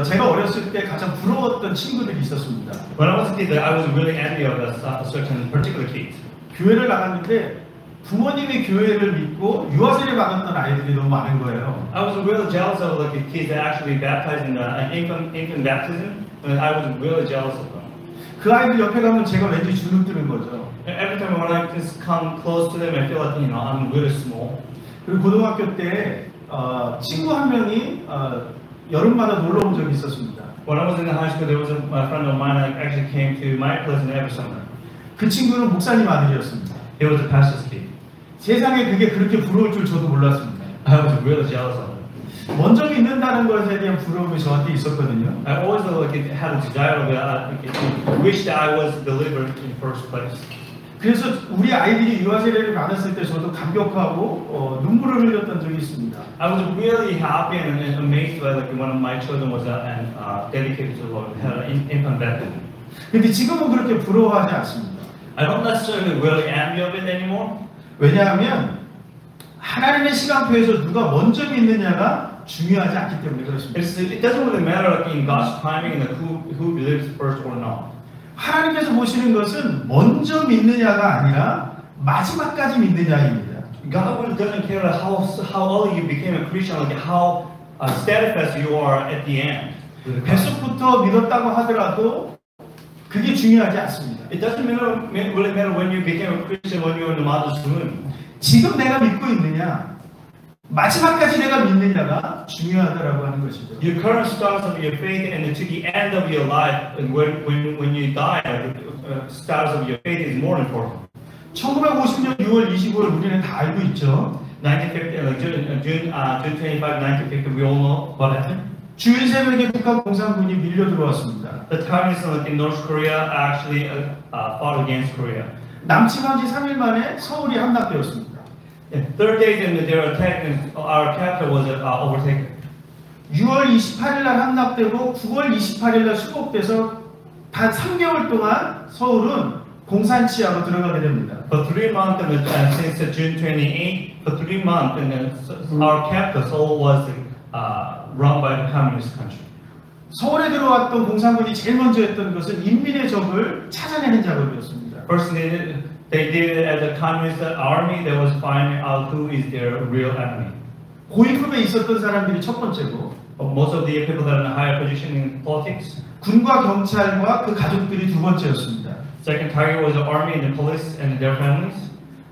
제가 어렸을 때 가장 부러웠던 친구들이 있었습니다. When I was a kid, I was really envy of a certain particular kid. 교회를 나갔는데 부모님이 교회를 믿고 유아세례 받았던 아이들이 너무 많은 거예요. I was really jealous of like the kids that actually baptized in infant baptism, and I was really jealous of them. 그 아이들 옆에 가면 제가 왠지 주눅 드는 거죠. And every time when I just come close to them, I feel like I'm really small. 그리고 고등학교 때 친구 한 명이 여름마다 놀러 온 적이 있었습니다. When I was in high school, there was a friend of mine that actually came to my place in every summer. 그 친구는 목사님 아들이었습니다. He was a pastor's kid. 세상에 그게 그렇게 부러울 줄 저도 몰랐습니다. I was really jealous of him. 먼저 믿는다는 것에 대한 부러움이 저한테 있었거든요. I always like had a desire of wish that I was delivered in first place. 그래서 우리 아이들이 유아세례를 받았을 때 저도 감격하고 눈물을 흘렸던 적이 있습니다. I was really happy and amazed by like one of my children was dedicated to the Lord, had an infant baptism. 근데 지금은 그렇게 부러워하지 않습니다. I don't necessarily really envy of it anymore. 왜냐하면 하나님의 시간표에서 누가 먼저 믿느냐가 중요하지 않기 때문에 그렇습니다. It doesn't really matter like in God's timing and who believes first or not. 하나님께서 보시는 것은 먼저 믿느냐가 아니라 마지막까지 믿느냐입니다. God really doesn't care like how early you became a Christian, like how steadfast you are at the end. 뱃속부터 믿었다고 하더라도 그게 중요하지 않습니다. It doesn't really matter when you became a Christian when you were in the mother's womb. 지금 내가 믿고 있느냐, 마지막까지 내가 믿느냐가 중요하다라고 하는 것이죠. Your current status of your faith and to the end of your life, and when you die, the status of your faith is more important. 1950년 6월 25일 우리는 다 알고 있죠. 1950, June 25, 1950, we all know what happened. 주일 새벽에 북한 공산군이 밀려 들어왔습니다. The communists in North Korea actually fought against Korea. 남침한 지 3일 만에 서울이 함락되었습니다. Third day in their attack, our capital was overtaken. 6월 28일 날 함락되고 9월 28일 날 수복돼서 단 3개월 동안 서울은 공산치하로 들어가게 됩니다. For 3 months, since June 28, for 3 months, our capital Seoul was run by the communist country. 서울에 들어왔던 공산군이 제일 먼저 했던 것은 인민의 적을 찾아내는 작업이었습니다. First, they did it as a communist army that was finding out who is their real enemy. 고위급에 있었던 사람들이 첫 번째고, most of the people that are in a higher position in politics. 군과 경찰과 그 가족들이 두 번째였습니다. Second target was the army and the police and their families.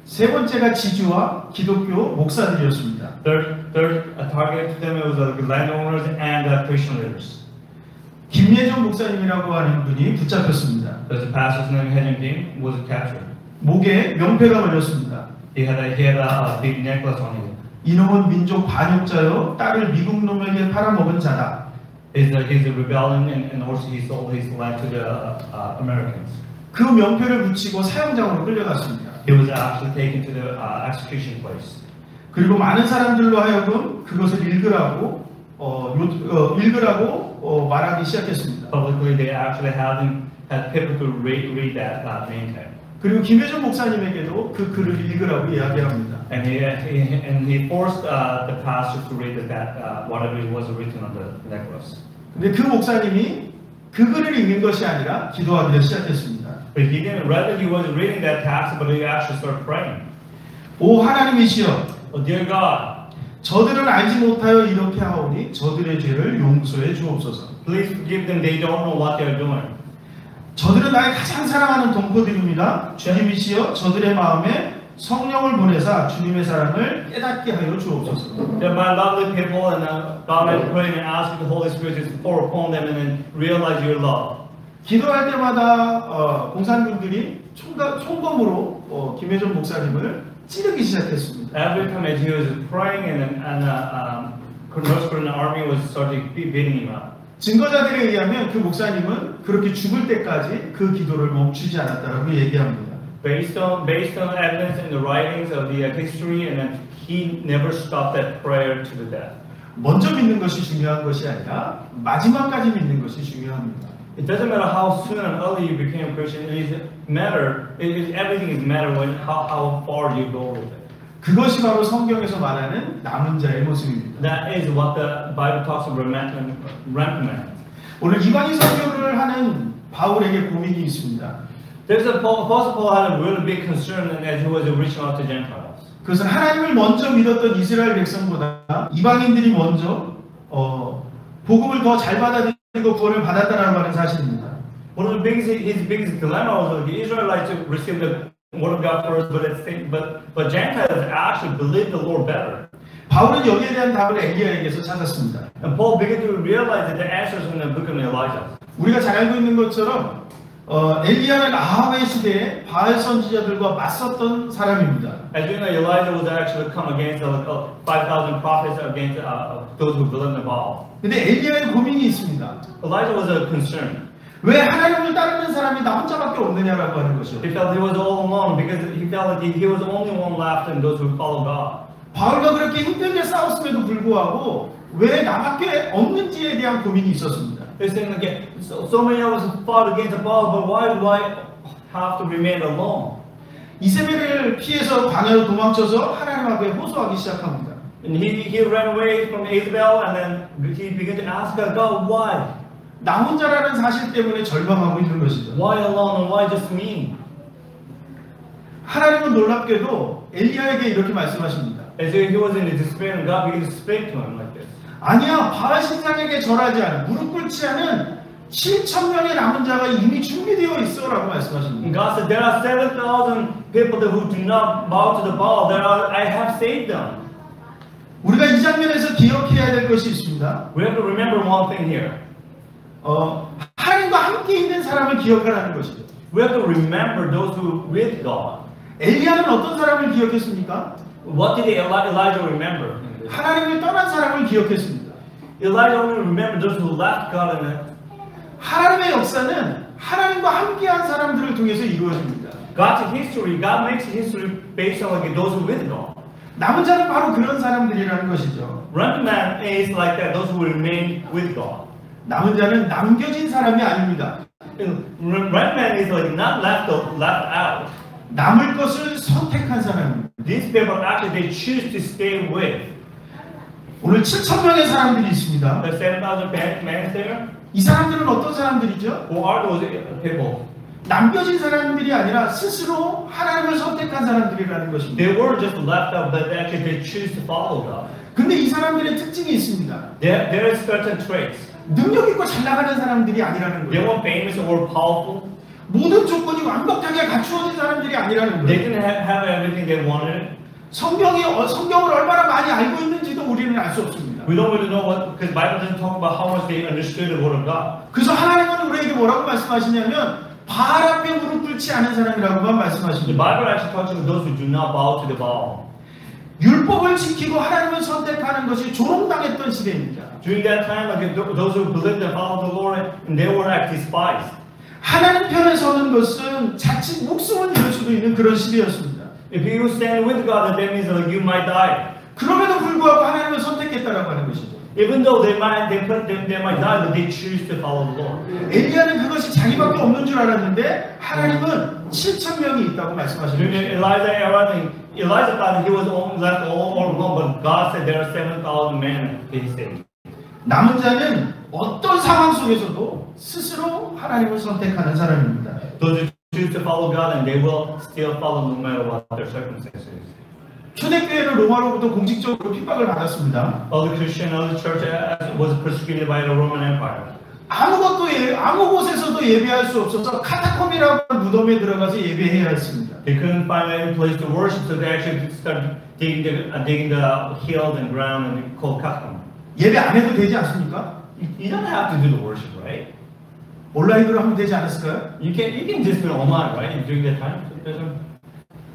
세 번째가 지주와 기독교 목사들이었습니다. Third target to them was the landowners and the Christian leaders. 김예종 목사님이라고 하는 분이 붙잡혔습니다. There's a pastor's name, Hyun Kim, was captured. 목에 명패가 걸렸습니다. He had a big necklace on him. 이놈은 민족 반역자요, 딸을 미국 놈에게 팔아먹은 자다. He's a rebellion and also he sold his land to the Americans. 그 명패를 붙이고 사형장으로 끌려갔습니다. He was actually taken to the execution place. 그리고 많은 사람들로 하여금 그것을 읽으라고 말하기 시작했습니다. Publicly, they actually had people to read that name tag. 그리고 김혜종 목사님에게도 그 글을 읽으라고 이야기합니다. And he forced the pastor to read whatever was written on the necklace. 근데 그 목사님이 그 글을 읽는 것이 아니라 기도하기 시작했습니다. But he didn't. Rather, he wasn't reading that text, but he actually started praying. 오 하나님이시여, Oh dear God, 저들은 알지 못하여 이렇게 하오니 저들의 죄를 용서해 주옵소서. please forgive them. They don't know what they're doing. 저들은 나의 가장 사랑하는 동포들입니다. 주님이시여 저들의 마음에 성령을 보내사 주님의 사랑을 깨닫게 하여 주옵소서. They're my lovely people, and God, I pray and ask the Holy Spirit to pour upon them and then realize your love. 기도할 때마다 공산군들이 총검으로 김혜종 목사님을 찌르기 시작했습니다. Every time as he was praying, and North Korean army was starting beating him up. 증거자들에 의하면 그 목사님은 그렇게 죽을 때까지 그 기도를 멈추지 않았다라고 얘기합니다. Based on evidence in the writings of the history, and then he never stopped that prayer to the death. 먼저 믿는 것이 중요한 것이 아니라 마지막까지 믿는 것이 중요합니다. It doesn't matter how soon and early you became a Christian. Everything is matter when how far you go with it. 그것이 바로 성경에서 말하는 남은 자의 모습입니다. That is what the Bible talks about remnant. 오늘 이방인 선교를 하는 바울에게 고민이 있습니다. There's a Apostle Paul had a really big concern as he was reaching out to Gentiles. 그것은 하나님을 먼저 믿었던 이스라엘 백성보다 이방인들이 먼저 복음을 더 잘 받아들이고 구원을 받았다라고 하는 사실입니다. One of his biggest dilemma was the Israelites received the word of God first, but Gentiles actually believed the Lord better. 바울은 여기에 대한 답을 엘리야에게서 찾았습니다. And Paul began to realize that the answers in the book of Elijah. 우리가 잘 알고 있는 것처럼 엘리야는 아합의 시대에 바알 선지자들과 맞섰던 사람입니다. As you know, Elijah was actually come against 5,000 prophets against those who believed in Baal. 근데 엘리야의 고민이 있습니다. Elijah was a concern. 왜 하나님을 따르는 사람이 나 혼자밖에 없느냐라고 하는 것이죠. He felt he was all alone because he felt like he was the only one left in those who follow God. 바울과 그렇게 힘들게 싸웠음에도 불구하고 왜 나밖에 없는지에 대한 고민이 있었습니다. He's saying again, so many of us fought against Baal, but why do I have to remain alone? 이세벨을 피해서 광야로 도망쳐서 하나님 앞에 호소하기 시작합니다. And he ran away from Isabel, and then he began to ask God, why? 나 혼자라는 사실 때문에 절망하고 있는 것이죠. Why alone and why just me? 하나님은 놀랍게도 엘리야에게 이렇게 말씀하십니다. As he was in despair, and God began to speak to him like this. 아니야, 바알 신상에게 절하지 않아. 무릎 꿇지 않은 7,000명의 남은 자가 이미 준비되어 있어라고 말씀하십니다. And God said, there are 7,000 people who do not bow to the Baal. I have saved them. 우리가 이 장면에서 기억해야 될 것이 있습니다. We have to remember one thing here. 하나님과 함께 있는 사람을 기억하라는 것이죠. We have to remember those who with God. 엘리야는 어떤 사람을 기억했습니까? What did Elijah remember? 하나님을 떠난 사람을 기억했습니다. Elijah only remembered those who left God and 하나님의 역사는 하나님과 함께한 사람들을 통해서 이루어집니다. God's history. God makes history based on like those who with God. 남은 자는 바로 그런 사람들이라는 것이죠. Remnant man is like that. Those who remain with God. 남은 자는 남겨진 사람이 아닙니다. Remnant man is like not left out. 남을 것을 선택한 사람입니다. These people actually they choose to stay with. 오늘 7,000명의 사람들이 있습니다. The 7,000 men there. 이 사람들은 어떤 사람들이죠? Who are those people? 남겨진 사람들이 아니라 스스로 하나님을 선택한 사람들이라는 것입니다. They were just left out, but actually they choose to follow God. 근데 이 사람들의 특징이 있습니다. There are certain traits. 능력 있고 잘 나가는 사람들이 아니라는 They 거예요. weren't famous or powerful. 모든 조건이 완벽하게 갖추어진 사람들이 아니라는 They 거예요. didn't have everything they wanted. 성경을 얼마나 많이 알고 있는지도 우리는 알 수 없습니다. We don't really know what, because Bible doesn't talk about how much they understood the word of God. 그래서 하나님은 우리에게 뭐라고 말씀하시냐면 바알 앞에 무릎 꿇지 않은 사람이라고만 The 말씀하십니다. Bible actually talks about those who do not bow to the Baal. 율법을 지키고 하나님을 선택하는 것이 조롱당했던 시대입니다. During that time, like those who believed and followed the Lord, and they were actually despised. 하나님 편에 서는 것은 자칫 목숨을 잃을 수도 있는 그런 시대였습니다. If you stand with God, that means that you might die. 그럼에도 불구하고 하나님을 선택했다라고 하는 것이죠. Even though they might die, but they choose to follow the Lord. 엘리야는 그것이 자기밖에 없는 줄 알았는데 하나님은 7,000명이 있다고 During 말씀하십니다. Elijah thought he was left all alone, but God said there are 7,000 men. He said. 남은 자는 어떤 상황 속에서도 스스로 하나님을 선택하는 사람입니다. Those who choose to follow God, and they will still follow no matter what their circumstances. 초대교회는 로마로부터 공식적으로 핍박을 받았습니다. All the Christian, all the church was persecuted by the Roman Empire. 아무 곳에서도 예배할 수 없어서 카타콤이라고 하는 무덤에 들어가서 예배해야 했습니다. They couldn't find any place to worship, so they actually started digging the hills and ground and called catacomb. 예배 안 해도 되지 않습니까? You don't have to do the worship, right? 온라인으로 하면 되지 않았을까요? You can just do it online, right? During that time.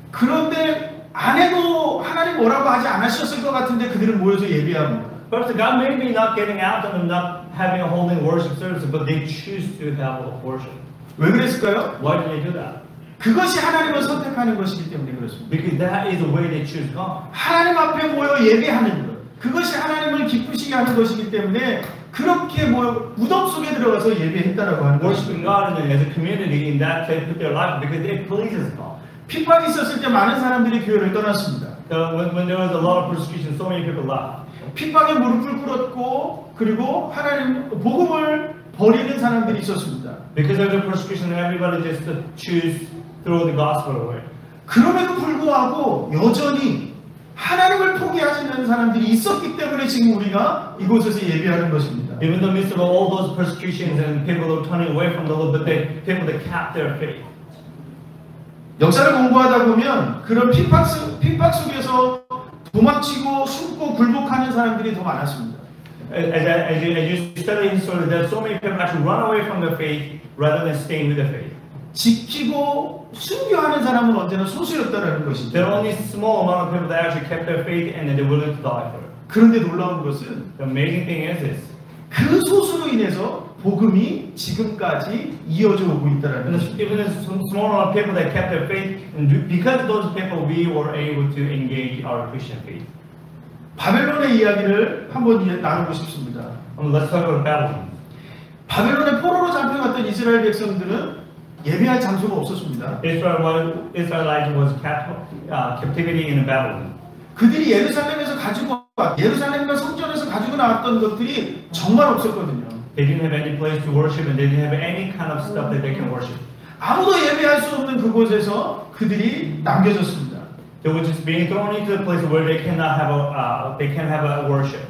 그런데 안 해도 하나님 뭐라고 하지 않으셨을 것 같은데 그들은 모여서 예배합니다. First, God may be not getting out and not having a holy worship service, but they choose to have a worship. 왜 그랬을까요? Why do they do that? 그것이 하나님을 선택하는 것이기 때문에 그렇습니다. Because that is the way they choose God. 하나님 앞에 모여 예배하는 것, 그것이 하나님을 기쁘시게 하는 것이기 때문에 그렇게 모여 무덤 속에 들어가서 예배했다라고 하는 Worshiping 것입니다. God as a community in that they put their life because it pleases God. 핍박이 있었을 때 많은 사람들이 교회를 떠났습니다. When there was a lot of persecution, so many people left. 핍박에 무릎을 꿇었고 그리고 하나님 복음을 버리는 사람들이 있었습니다. Because of the persecution, everybody just choose throw the gospel away. 그럼에도 불구하고 여전히 하나님을 포기하지 않는 사람들이 있었기 때문에 지금 우리가 이곳에서 예배하는 것입니다. Even in the midst of all those persecutions and people are turning away from the Lord, but people that kept their faith. 역사를 공부하다 보면 그런 핍박 속에서 도망치고 숨고 굴복하는 사람들이 더 많았습니다. As you study history, there are so many people actually run away from their faith rather than staying with their faith. 지키고 순교하는 사람은 언제나 소수였다라는 것이죠. There are only small amount of people that actually kept their faith and they're willing to die for it. 그런데 놀라운 것은 The amazing thing is this. 그 소수로 인해서 복음이 지금까지 이어져 오고 있다라는 것입니다. Even a small amount of people that kept their faith, and because of those people, we were able to engage our Christian faith. 바벨론의 이야기를 한번 나누고 싶습니다. Let's talk about Babylon. 바벨론의 포로로 잡혀갔던 이스라엘 백성들은 예배할 장소가 없었습니다. Israelites was captivity in Babylon. 그들이 예루살렘과 성전에서 가지고 나왔던 것들이 정말 없었거든요. They didn't have any place to worship, and they didn't have any kind of stuff that they can worship. 아무도 예배할 수 없는 그곳에서 그들이 남겨졌습니다. They were just being thrown into a place where they can't have a worship.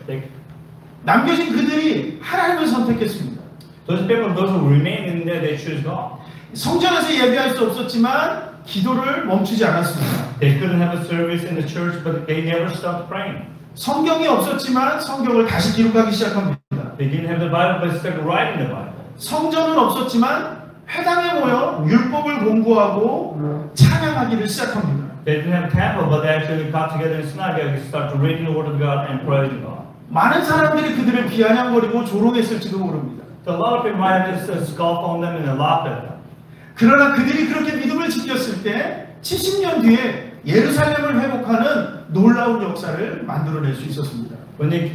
남겨진 그들이 하나님을 선택했습니다. Those people, those who remain in there, they choose God. 성전에서 예배할 수 없었지만 기도를 멈추지 않았습니다. They couldn't have a service in the church, but they never stopped praying. 성경이 없었지만 성경을 다시 기록하기 시작합니다. They didn't have the Bible, but they started writing the Bible. 성전은 없었지만 회당에 모여 율법을 공부하고 찬양하기를 시작합니다. They didn't have temple, but they actually got together in synagogue and started reading the Word of God and praising God. 많은 사람들이 그들을 비아냥거리고 조롱했을지도 모릅니다. So a lot of people might have just scoffed on them and laughed at them. 그러나 그들이 그렇게 믿음을 지켰을 때 70년 뒤에 예루살렘을 회복하는 놀라운 역사를 만들어낼 수 있었습니다. When they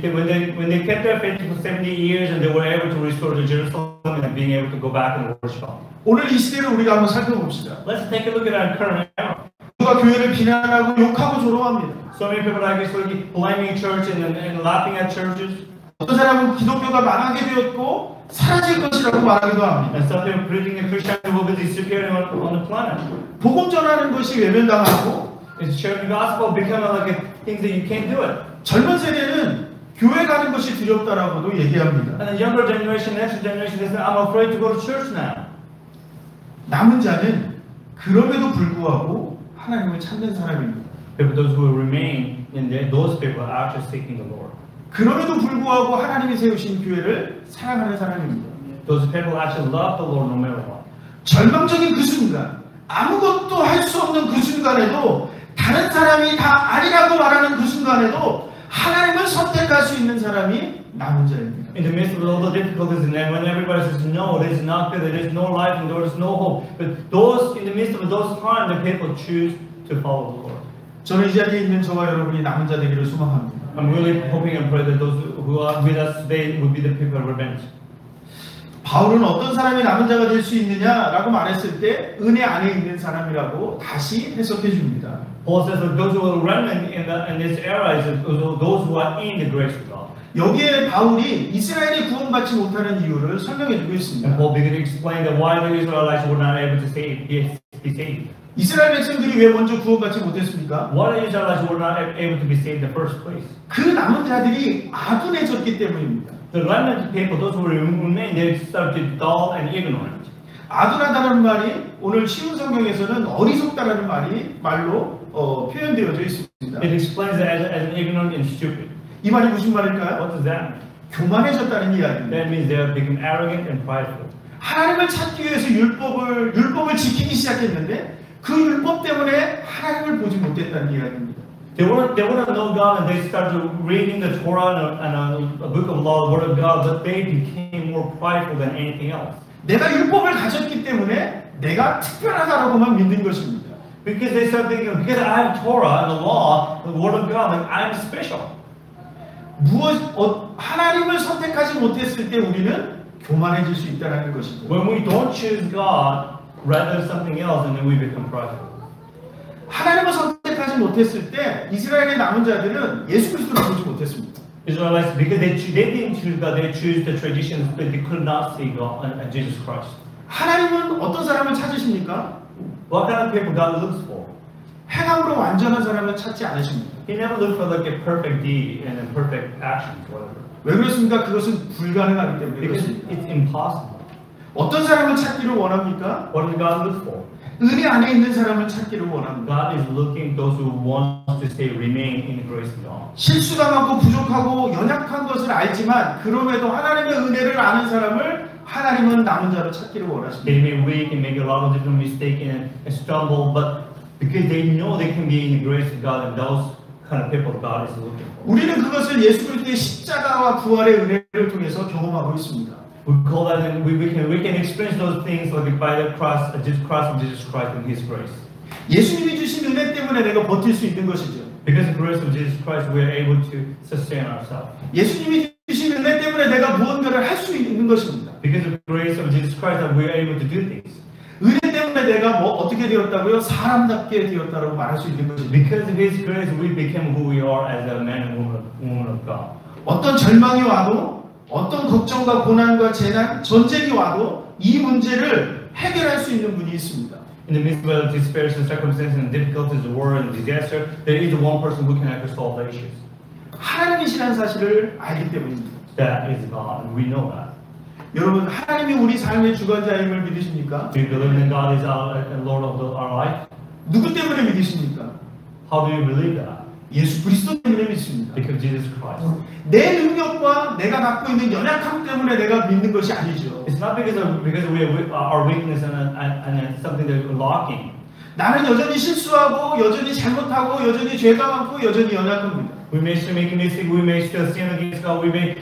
kept their faith for 70 years and they were able to restore to Jerusalem and being able to go back and worship God. 오늘 이 시대를 우리가 한번 살펴봅시다. Let's take a look at our current era. 누가 교회를 비난하고 욕하고 조롱합니다. So many people are actually blaming church and laughing at churches. 어떤 사람은 기독교가 망하게 되었고 사라질 것이라고 말하기도 합니다. And some people predicting that Christianity will be disappearing on the planet. 복음 전하는 것이 외면당하고 It's sharing the gospel becoming like things that you can't do it. 젊은 세대는 교회 가는 것이 두렵다라고도 얘기합니다. And the younger generation, next generation, they say, I'm afraid to go to church now. 남은 자는 그럼에도 불구하고 하나님을 찾는 사람입니다. But those who remain in there, those people are actually seeking the Lord. 그럼에도 불구하고 하나님이 세우신 교회를 사랑하는 사람입니다. Those people actually love the Lord no matter what. 절망적인 그 순간, 아무것도 할 수 없는 그 순간에도 다른 사람이 다 아니라고 말하는 그 순간에도 하나님을 선택할 수 있는 사람이 남은 자입니다. In the midst of all the difficulties and when everybody says no, it is not good, there is no life and there is no hope. But those in the midst of those times, the people choose to follow the Lord. 저는 이 자리에 있는 저와 여러분이 남은 자 되기를 소망합니다. I'm really hoping and pray that those who are with us today will be the people of revenge. 바울은 어떤 사람이 남은 자가 될 수 있느냐라고 말했을 때 은혜 안에 있는 사람이라고 다시 해석해 줍니다. Paul says that those who are remnant in this era is those who are in the grace of God. 여기에 바울이 이스라엘이 구원받지 못하는 이유를 설명해 주고 And 있습니다. Paul began to explain that why the Israelites were not able to be saved. 이스라엘 백성들이 왜 먼저 구원받지 못했습니까? Why the Israelites were not able to be saved in the first place? 그 남은 자들이 아둔해졌기 때문입니다. The remnant people, those who remain, they started dull and ignorant. 아둔하다는 말이 오늘 쉬운 성경에서는 어리석다라는 말로 표현되어져 있습니다. It explains it as ignorant and stupid. 이 말이 무슨 말일까요? What does that mean? 교만해졌다는 이야기입니다. That means they have become arrogant and prideful. 하나님을 찾기 위해서 율법을 지키기 시작했는데 그 율법 때문에 하나님을 보지 못했다는 이야기입니다. They wouldn't know God and they started reading the Torah and a book of law, the Word of God, but they became more prideful than anything else. 내가 율법을 가졌기 때문에 내가 특별하다라고만 믿는 것입니다. Because they started thinking, because I have Torah and the law, the Word of God, like I'm special. 하나님을 선택하지 못했을 때 우리는 교만해질 수 있다는 것이죠. When we don't choose God rather than something else, and then we become prideful. 하나님을 선택하지 못했을 때 이스라엘의 남은 자들은 예수 그리스도를 보지 못했습니다. Israelites, because they didn't choose God, they choose the traditions, but they could not see God and Jesus Christ. 하나님은 어떤 사람을 찾으십니까? What kind of people God looks for? 행함으로 완전한 사람을 찾지 않으십니다. He never looks for like a perfect deed and a perfect actions, whatever. 왜 그렇습니까? 그것은 불가능하기 때문에 Because 그렇습니다. it's impossible. 어떤 사람을 찾기를 원합니까? What does God look for? 은혜 안에 있는 사람을 찾기를 원합니다. God is looking those who want to stay, remain in the grace of God. 실수당하고 부족하고 연약한 것을 알지만 그럼에도 하나님의 은혜를 아는 사람을 하나님은 남은 자로 찾기를 원하십니다. They may be weak and make a lot of different mistakes and stumble, but because they know they can be in the grace of God, and those kind of people God is looking for. 우리는 그것을 예수 그리스도의 십자가와 부활의 은혜를 통해서 경험하고 있습니다. We call that, and we can experience those things like by the cross of Jesus Christ and His grace. 예수님이 주신 은혜 때문에 내가 버틸 수 있는 것이죠. Because of the grace of Jesus Christ, we are able to sustain ourselves. 예수님이 주신 은혜 때문에 내가 무언가를 할 수 있는 것입니다. Because of the grace of Jesus Christ, that we are able to do things. 은혜 때문에 내가 뭐 어떻게 되었다고요? 사람답게 되었다고 말할 수 있는 것입니다. Because of His grace, we became who we are as a man and woman of God. 어떤 절망이 와도 어떤 걱정과 고난과 재난, 전쟁이 와도 이 문제를 해결할 수 있는 분이 있습니다. In the midst of despair and circumstances and difficulties, the war and disaster, there is one person who can actually solve the issues. 하나님이시라는 사실을 알기 때문입니다. That is God, and we know that. 여러분, 하나님이 우리 삶의 주관자임을 믿으십니까? Do you believe that God is our Lord of our life? 누구 때문에 믿으십니까? How do you believe that? 예수 그리스도 때문에 믿습니다. Because Jesus Christ. 내 능력과 내가 갖고 있는 연약함 때문에 내가 믿는 것이 아니죠. It's not because we our weakness and something that we're lacking. 나는 여전히 실수하고 여전히 잘못하고 여전히 죄가 많고 여전히 연약합니다. We may still make a mistake. We may still sin against God. We may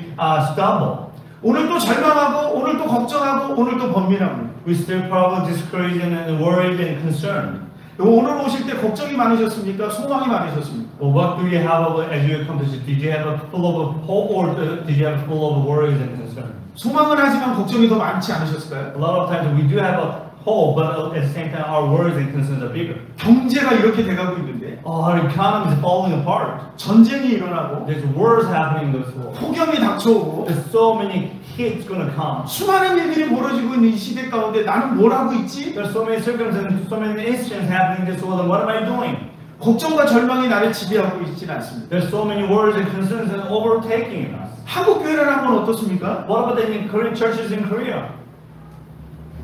stumble. 오늘 또 절망하고 오늘 또 걱정하고 오늘 또 번민합니다. We still probably discouraged and worried and concerned. 오늘 오실 때 걱정이 많으셨습니까? 소망이 많으셨습니까? Well, what do you have as you accomplish it? Did you have a full of hope or did you have full of worries and concerns? 소망은 하지만 걱정이 더 많지 않으셨을까요? A lot of times we do have a hope, but at the same time our worries and concerns are bigger. 경제가 이렇게 돼가고 있는데 Our economy is falling apart. 전쟁이 일어나고 There's wars happening in this world. 폭염이 닥쳐오고 There's so many hits going to come. 수많은 일들이 벌어지고 있는 이 시대 가운데 나는 뭘 하고 있지? There's so many circumstances, so many incidents happening in this world, and what am I doing? 걱정과 절망이 나를 지배하고 있지는 않습니다. There's so many worries and concerns that are overtaking us. 한국 교회라는 건 어떻습니까? What about the Korean churches in Korea?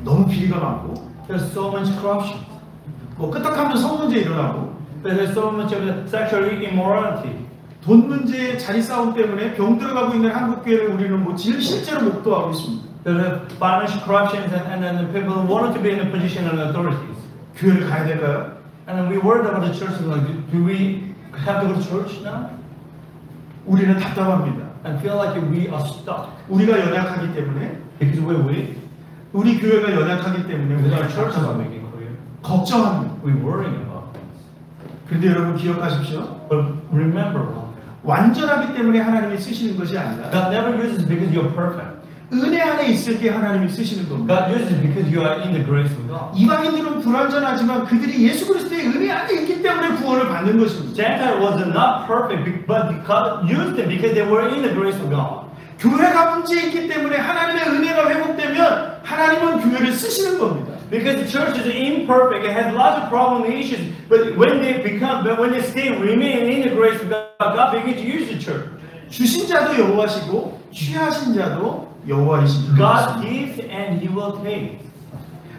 너무 비리가 많고 There's so much corruption. 뭐 끄떡하면 성 문제 일어나고 There's so much of the sexual immorality. 돈 문제 자리 싸움 때문에 병 들어가고 있는 한국 교회를 우리는 뭐 실제로 목도하고 있습니다. There's financial corruptions and then people wanted to be in a position of authorities. 교회를 가야 될까요? And then we worried about the church. Like, do we have to go to church now? 우리는 답답합니다. And feel like we are stuck 우리가 연약하기 때문에 because we're weak. 우리 교회가 연약하기 때문에 Because 우리가 our church is 답답합니다. weak in Korea. 걱정합니다. We're worrying about things. 그런데 여러분 기억하십시오. But remember one thing. 완전하기 때문에 하나님이 쓰시는 것이 아니라 God never uses because you're perfect. 은혜 안에 있을 때 하나님이 쓰시는 겁니다. God uses because you are in the grace of God. 이방인들은 불완전하지만 그들이 예수 그리스도의 은혜 안에 있기 때문에 구원을 받는 것입니다. Gentile was not perfect, but God used them because they were in the grace of God. 교회가 문제에 있기 때문에 하나님의 은혜가 회복되면 하나님은 교회를 쓰시는 겁니다. Because the church is imperfect, it has lots of problems and issues, but when they stay, remain in the grace of God, God begins to use the church. 주신 자도 여호와시고 취하신 자도 여호와이십니다. God gives and He will take.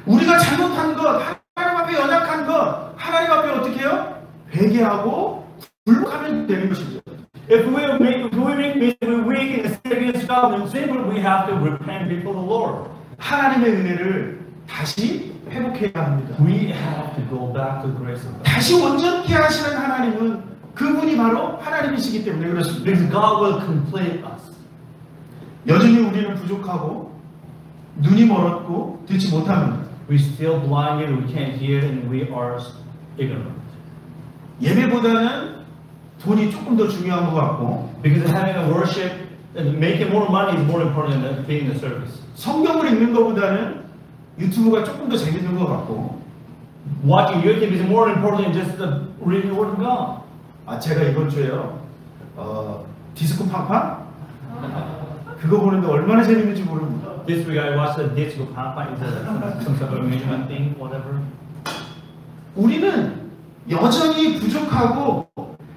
우리가 잘못한 것, 하나님 앞에 연약한 것, 하나님 앞에 어떻게 해요? 회개하고 불복하면 되는 것이죠. If we make mistakes, we're weak and sin against God, then simply we have to repent before the Lord. 하나님의 은혜를 다시 회복해야 합니다. We have to go back to the grace of God. 다시 온전케 하시는 하나님은 그분이 바로 하나님이시기 때문에 그렇습니다. Because God will complete us. 여전히 우리는 부족하고 눈이 멀었고 듣지 못합니다. We're still blinded, we can't hear, and we are ignorant. 예배보다는 돈이 조금 더 중요한 것 같고 Because having a worship and making more money is more important than being in the service. 성경을 읽는 것보다는 유튜브가 조금 더 재밌는 것 같고 Watching YouTube is more important than just reading the Word of God. 제가 이번 주에요 디스코 파파? 그거 보는데 얼마나 재밌는지 모릅니다. This week I watched the Disco Papa. Is some sort of amusement thing, whatever. 우리는 여전히 부족하고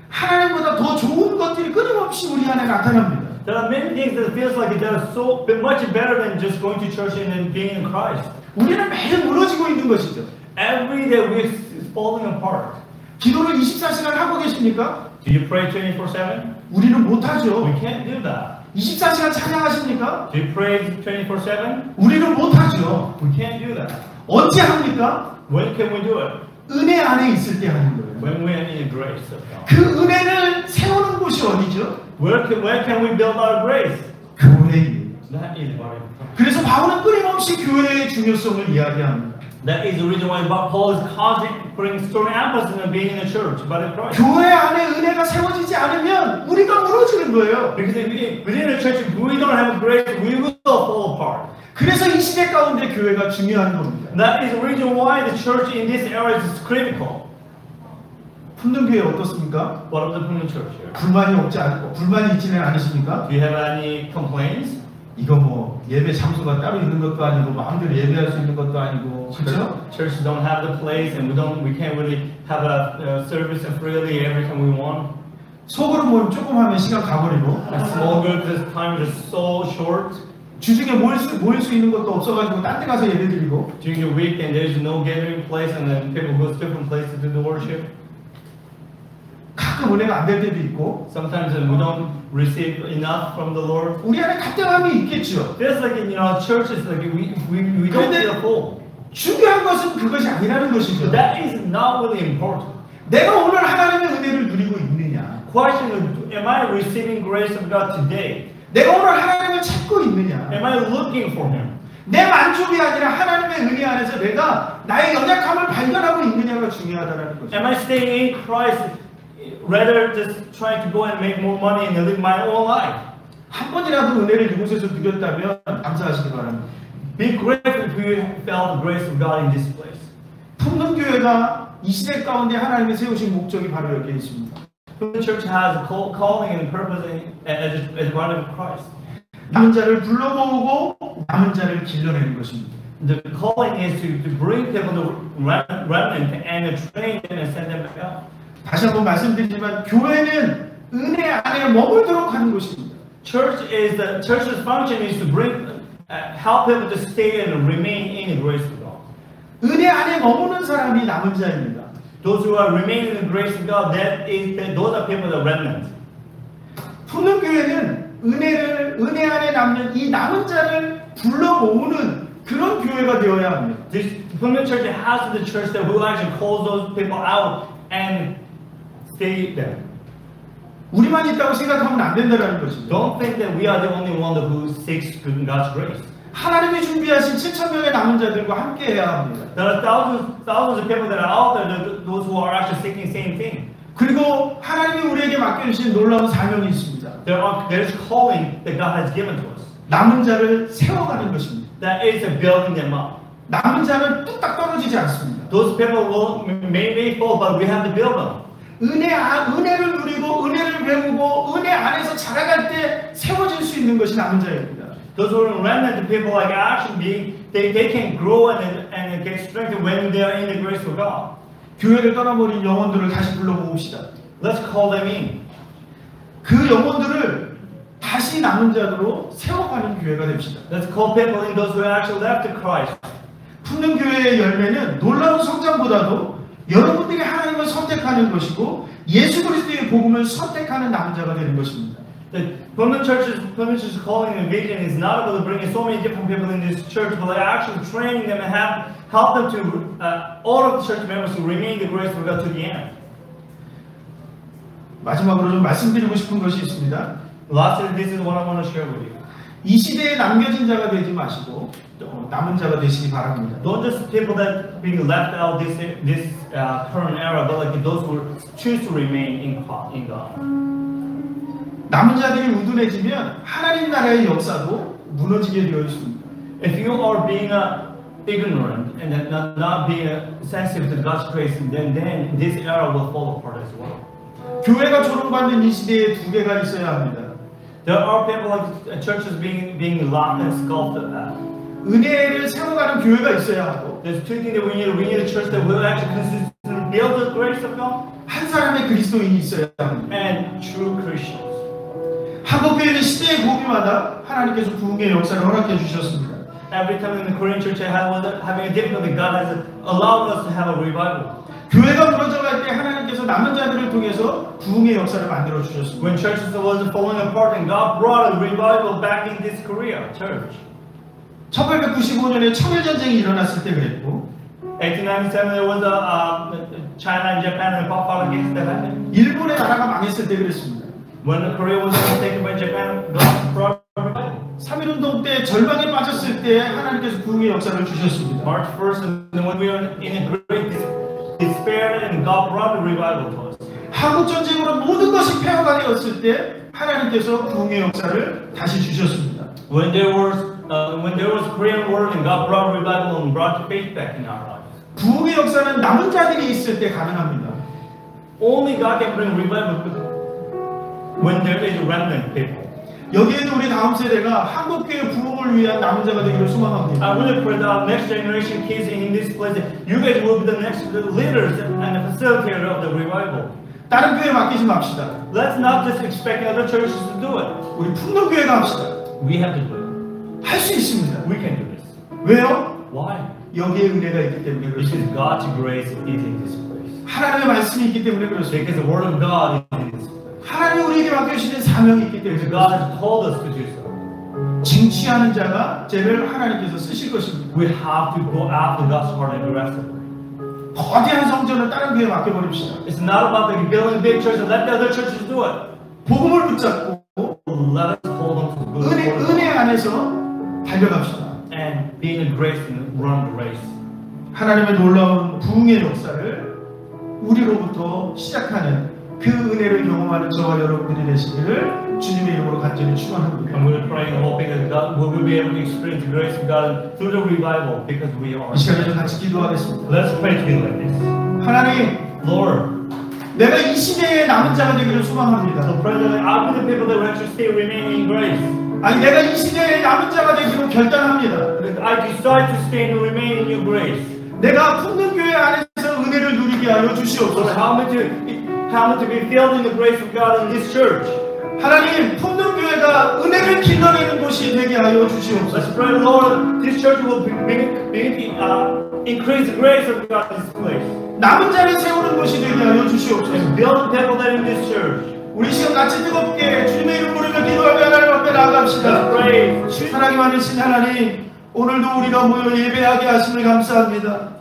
하나님보다 더 좋은 것들이 끊임없이 우리 안에 나타납니다. There are many things that feels like they are so much better than just going to church and being in Christ. 우리는 매일 무너지고 있는 것이죠. Every day we're falling apart. 기도를 24시간 하고 계십니까? Do you pray 24/7? 우리는 못하죠. We can't do that. 24시간 찬양하십니까? Do you pray 24/7? 우리는 못하죠. We can't do that. 언제 합니까? When can we do it? 은혜 안에 있을 때 하는 거예요. When we are in the grace of God. 그 은혜를 세우는 곳이 어디죠? Where can we build our grace? 교회입니다. That is what it 그래서 바울은 끊임없이 교회의 중요성을 이야기합니다. That is the reason why Paul is constantly putting strong emphasis on being in the church, but in Christ. 교회 안에 은혜가 세워지지 않으면 우리가 무너지는 거예요. Because if within the church, if we don't have grace, we will fall apart. 그래서 이 시대 가운데 교회가 중요한 겁니다. That is the reason why the church in this area is critical. 품는 교회 어떻습니까? What of the Pullman church here? 불만이 없지 않고 불만이 있지는 않으십니까? Do you have any complaints? 이거 뭐 예배 장소가 따로 있는 것도 아니고 마음대로 예배할 수 있는 것도 아니고 그렇죠? Churches don't have the place, and we can't really have a service freely every time we want. 속으로 모임 조금 하면 시간 가버리고 A small group, this time is so short. 주중에 모일 수 있는 것도 없어가지고 딴 데 가서 예배 드리고 During the week, and there's no gathering place, and then people go to different places to do worship. 가끔 은혜가 안 될 때도 있고 Sometimes we don't receive enough from the Lord. 우리 안에 갈등함이 있겠죠. Feels like church is like we don't feel full. 중요한 것은 그것이 아니라는 것이죠. That is not really important. 내가 오늘 하나님의 은혜를 누리고 있느냐? Question is, am I receiving grace of God today? 내가 오늘 하나님을 찾고 있느냐? Am I looking for Him? 내 만족이 아니라 하나님의 은혜 안에서 내가 나의 연약함을 발견하고 있느냐가 중요하다는 거죠. Am I staying in Christ rather just trying to go and make more money and live my own life? 한 번이라도 은혜를 이곳에서 누렸다면 감사하시기 바랍니다. Be grateful if you felt the grace of God in this place. 품는 교회가 이 시대 가운데 하나님이 세우신 목적이 바로 여기에 있습니다. The church has a calling and purpose as one of Christ. 남은 자를 불러모으고 남은 자를 길러내는 것입니다. The calling is to bring people to remnant and train them and send them back out. 다시 한번 말씀드리지만 교회는 은혜 안에 머물도록 하는 곳입니다. Church's function is to help people to stay and remain in the grace of God. 은혜 안에 머무는 사람이 남은 자입니다. Those who are remaining in the grace of God, those are people that remnant. 품는 교회는 은혜 안에 남는 이 남은 자를 불러 모으는 그런 교회가 되어야 합니다. This Pullman church has to be the church that will actually call those people out and stay there. 우리만 있다고 생각하면 안 된다는 것이죠. Don't think that we are the only one who seeks God's grace. 하나님이 준비하신 7,000명의 남은 자들과 함께 해야 합니다. There are thousands of people that are out there, those who are actually seeking the same thing. 그리고 하나님이 우리에게 맡겨주신 놀라운 사명이 있습니다. There's calling that God has given to us. 남은 자를 세워가는 것입니다. That is building them up. 남은 자는 뚝딱 떨어지지 않습니다. Those people may fall, but we have to build them. 은혜를 누리고 은혜를 배우고 은혜 안에서 자라갈 때 세워질 수 있는 것이 남은 자입니다. Those who are remnant people like actually they can grow and get strengthened when they are in the grace of God. 교회를 떠나버린 영혼들을 다시 불러 모읍시다. Let's call them in. 그 영혼들을 다시 남은 자로 세워가는 교회가 됩시다. Let's call people in those who actually left Christ. 품는 교회의 열매는 놀라운 성장보다도 여러분들이 하나님을 선택하는 것이고 예수 그리스도의 복음을 선택하는 남은 자가 되는 것입니다. The Pullman Church's calling and vision is not about bringing so many different people in this church, but actually training them and help them to all of the church members to remain the grace of God to the end. 마지막으로 좀 말씀드리고 싶은 것이 있습니다. Lastly, this is what I want to share with you. 이 시대에 남겨진 자가 되지 마시고 남은 자가 되시기 바랍니다. Don't just people that being left out this current era, but like those who choose to remain in God. 남은 자들이 우둔해지면 하나님 나라의 역사도 무너지게 되어 있습니다. If you are being ignorant and not being sensitive to God's grace, then this era will fall apart as well. 교회가 조롱받는 이 시대에 두 개가 있어야 합니다. There are people like churches being locked and sculpted out. 은혜를 세워가는 교회가 있어야 하고 There's two things that we need a church that will actually consistently build the grace of God 한 사람의 그리스도인이 있어야 합니다. and true Christians. 한국교회는 시대의 고비마다 하나님께서 부흥의 역사를 허락해 주셨습니다. Every time in the Korean church I was having a difficulty, God has allowed us to have a revival. 교회가 무너져갈 때 하나님께서 남은 자들을 통해서 부흥의 역사를 만들어 주셨습니다. When churches was falling apart and God brought a revival back in this Korea church. 1895년에 청일전쟁이 일어났을 때 그랬고 1897 there was China and Japan and fought against that happened. 일본의 나라가 망했을 때 그랬습니다. When Korea was taken by Japan, God brought a revival. 3.1운동 때 절망에 빠졌을 때 하나님께서 부흥의 역사를 주셨습니다. March 1st, and when we were in a great despair, and God brought a revival to us. 한국 전쟁으로 모든 것이 폐허가 되었을 때 하나님께서 부흥의 역사를 다시 주셨습니다. When there was Korean war, and God brought a revival and brought faith back in our lives. 부흥의 역사는 남은 자들이 있을 때 가능합니다. Only God can bring revival when there is a remnant people. 여기에도 우리 다음 세대가 한국교회 부흥을 위한 남은 자가 되기를 소망합니다. I really pray that our next generation kids in this place, you guys will be the next leaders and the facilitator of the revival. 다른 교회 맡기지 맙시다. Let's not just expect other churches to do it. 우리 풍년교회가 합시다. We have to do it. 할 수 있습니다. We can do this. 왜요? Why? 여기에 은혜가 있기 때문에 Because 그렇습니다. God's grace is in this place. 하나님의 말씀이 있기 때문에 그렇습니다. Because the word of God is in this place. 하나님이 우리에게 맡겨주신 사명이 있기 때문에 Because God 그렇습니다. has called us to do so. 쟁취하는 자가 죄를 하나님께서 쓰실 것입니다. We have to go after God's heart aggressively. 거대한 성전을 다른 교회에 맡겨버립시다. It's not about the building big church and let the other churches do it. 복음을 붙잡고 Let us hold on to the good word of 은혜 God 안에서 달려갑시다. and be in grace and run the race. 하나님의 놀라운 부흥의 역사를 우리로부터 시작하는 그 은혜를 경험하는 저와 여러분들이 되시기를 주님의 이름으로 간절히 축원합니다. And we're praying and hoping that God will be able to experience the grace of God through the revival because we are. 이 시간에 좀 같이 기도하겠습니다. Let's pray together like this. 하나님, Lord, 내가 이 시대의 남은 자가 되기를 소망합니다. so pray that I'll be the people that will actually stay remaining in grace. 아니, 내가 이 시대의 남은 자가 되기로 결단합니다. That I decide to stay and remain in your grace. 내가 풍년교회 안에서 은혜를 누리게 하여 So 주시옵소서. how to be filled in the grace of God in this church. 하나님, 풍년교회가 은혜를 길러내는 곳이 되게 하여 Let's 주시옵소서. pray, Lord, this church will increase the grace of God in this place. 남은 자를 세우는 곳이 되게 하여 주시옵소서. And build the temple that in this church. 우리 시간 같이 뜨겁게 주님의 이름 부르며 기도하며 하나님 앞에 나아갑시다. Let's pray. 사랑이 많으신 하나님, 오늘도 우리가 모여 예배하게 하심을 감사합니다.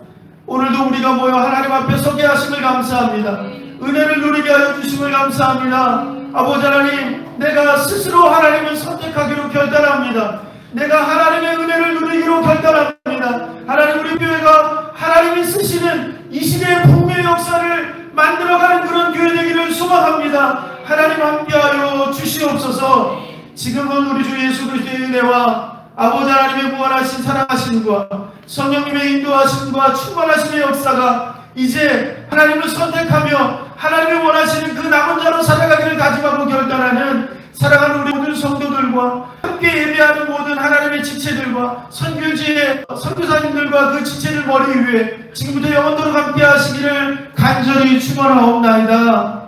오늘도 우리가 모여 하나님 앞에 서게 하심을 감사합니다. 은혜를 누리게 하여 주심을 감사합니다. 아버지 하나님, 내가 스스로 하나님을 선택하기로 결단합니다. 내가 하나님의 은혜를 누리기로 결단합니다. 하나님, 우리 교회가 하나님이 쓰시는 이 시대의 부흥의 역사를 만들어가는 그런 교회 되기를 소망합니다. 하나님 함께하여 주시옵소서. 지금은 우리 주 예수 그리스도의 은혜와 아버지 하나님의 무한하신 사랑하심과 성령님의 인도하심과 충만하심의 역사가 이제 하나님을 선택하며 하나님이 원하시는 그 남은 자로 살아가기를 다짐하고 결단하는 사랑하는 우리 모든 성도들과 함께 예배하는 모든 하나님의 지체들과 선교지의 선교사님들과 그 지체들 머리 위에 지금부터 영원토록 함께 하시기를 간절히 축원하옵나이다.